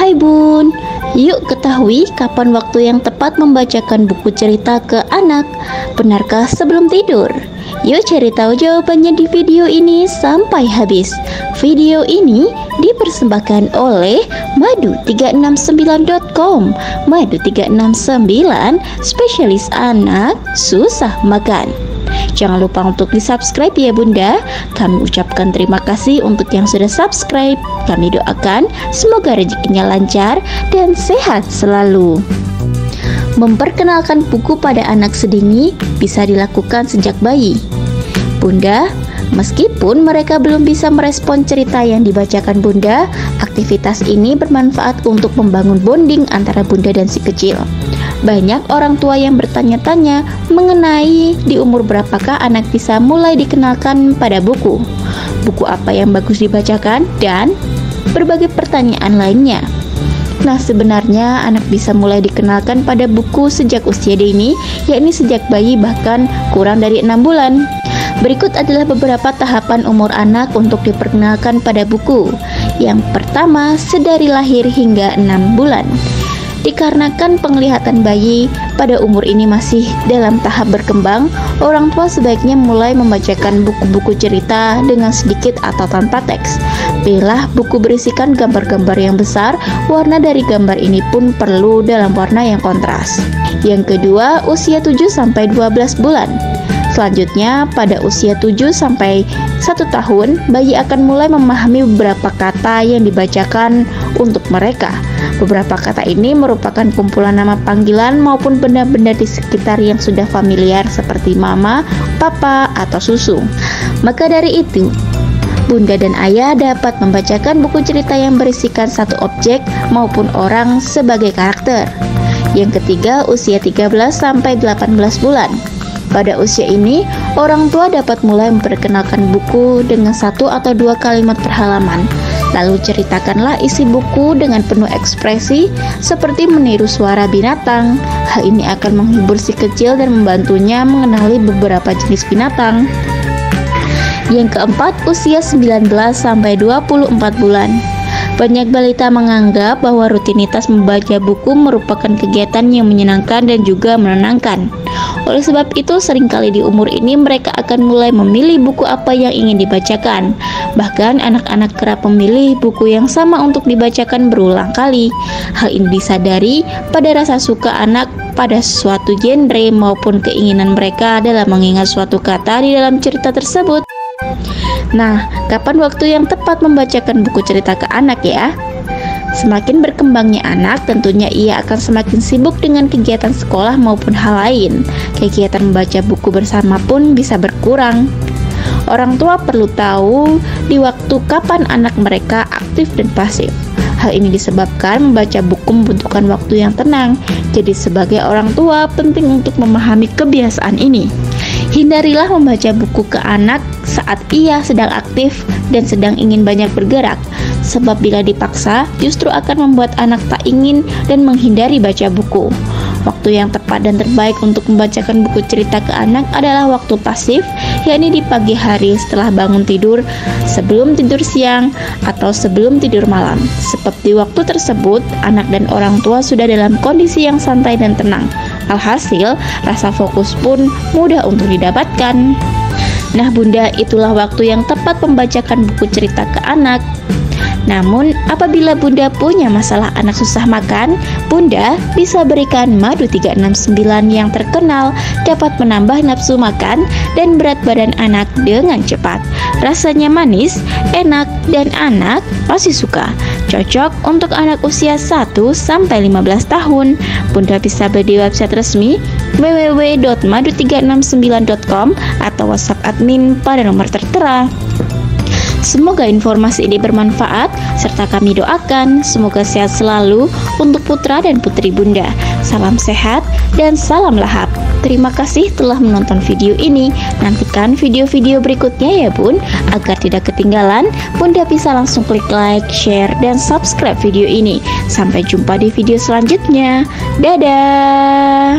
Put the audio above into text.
Hai Bun, yuk ketahui kapan waktu yang tepat membacakan buku cerita ke anak. Benarkah sebelum tidur? Yuk cari tahu jawabannya di video ini sampai habis. Video ini dipersembahkan oleh madu369.com. Madu369, spesialis anak susah makan. Jangan lupa untuk di-subscribe ya Bunda. Kami ucapkan terima kasih untuk yang sudah subscribe. Kami doakan semoga rezekinya lancar dan sehat selalu. Memperkenalkan buku pada anak sedini bisa dilakukan sejak bayi. Bunda, meskipun mereka belum bisa merespon cerita yang dibacakan Bunda, aktivitas ini bermanfaat untuk membangun bonding antara Bunda dan si kecil. Banyak orang tua yang bertanya-tanya mengenai di umur berapakah anak bisa mulai dikenalkan pada buku, buku apa yang bagus dibacakan, dan berbagai pertanyaan lainnya. Nah, sebenarnya anak bisa mulai dikenalkan pada buku sejak usia dini, yakni sejak bayi bahkan kurang dari 6 bulan. Berikut adalah beberapa tahapan umur anak untuk diperkenalkan pada buku. Yang pertama, sedari lahir hingga 6 bulan. Dikarenakan penglihatan bayi pada umur ini masih dalam tahap berkembang, orang tua sebaiknya mulai membacakan buku-buku cerita dengan sedikit atau tanpa teks. Pilihlah buku berisikan gambar-gambar yang besar, warna dari gambar ini pun perlu dalam warna yang kontras. Yang kedua, usia 7-12 bulan. Selanjutnya, pada usia 7-1 tahun, bayi akan mulai memahami beberapa kata yang dibacakan untuk mereka. Beberapa kata ini merupakan kumpulan nama panggilan maupun benda-benda di sekitar yang sudah familiar seperti mama, papa, atau susu. Maka dari itu, Bunda dan Ayah dapat membacakan buku cerita yang berisikan satu objek maupun orang sebagai karakter. Yang ketiga, usia 13-18 bulan. Pada usia ini, orang tua dapat mulai memperkenalkan buku dengan 1 atau 2 kalimat per halaman. Lalu ceritakanlah isi buku dengan penuh ekspresi seperti meniru suara binatang. Hal ini akan menghibur si kecil dan membantunya mengenali beberapa jenis binatang. Yang keempat, usia 19-24 bulan. Banyak balita menganggap bahwa rutinitas membaca buku merupakan kegiatan yang menyenangkan dan juga menenangkan. Oleh sebab itu, seringkali di umur ini mereka akan mulai memilih buku apa yang ingin dibacakan. Bahkan anak-anak kerap memilih buku yang sama untuk dibacakan berulang kali. Hal ini disadari pada rasa suka anak pada suatu genre maupun keinginan mereka dalam mengingat suatu kata di dalam cerita tersebut. Nah, kapan waktu yang tepat membacakan buku cerita ke anak ya? Semakin berkembangnya anak, tentunya ia akan semakin sibuk dengan kegiatan sekolah maupun hal lain. Kegiatan membaca buku bersama pun bisa berkurang. Orang tua perlu tahu di waktu kapan anak mereka aktif dan pasif. Hal ini disebabkan membaca buku membutuhkan waktu yang tenang. Jadi sebagai orang tua penting untuk memahami kebiasaan ini. Hindarilah membaca buku ke anak saat ia sedang aktif dan sedang ingin banyak bergerak. Sebab bila dipaksa, justru akan membuat anak tak ingin dan menghindari baca buku. Waktu yang tepat dan terbaik untuk membacakan buku cerita ke anak adalah waktu pasif, yakni di pagi hari setelah bangun tidur, sebelum tidur siang, atau sebelum tidur malam. Sebab di waktu tersebut, anak dan orang tua sudah dalam kondisi yang santai dan tenang. Alhasil, rasa fokus pun mudah untuk didapatkan. Nah Bunda, itulah waktu yang tepat membacakan buku cerita ke anak. Namun, apabila Bunda punya masalah anak susah makan, Bunda bisa berikan madu 369 yang terkenal dapat menambah nafsu makan dan berat badan anak dengan cepat. Rasanya manis, enak, dan anak pasti suka. Cocok untuk anak usia 1-15 tahun. Bunda bisa beli di website resmi www.madu369.com atau WhatsApp admin pada nomor tertera. Semoga informasi ini bermanfaat, serta kami doakan semoga sehat selalu untuk putra dan putri Bunda. Salam sehat dan salam lahap. Terima kasih telah menonton video ini. Nantikan video-video berikutnya ya Bun. Agar tidak ketinggalan, Bunda bisa langsung klik like, share, dan subscribe video ini. Sampai jumpa di video selanjutnya. Dadah!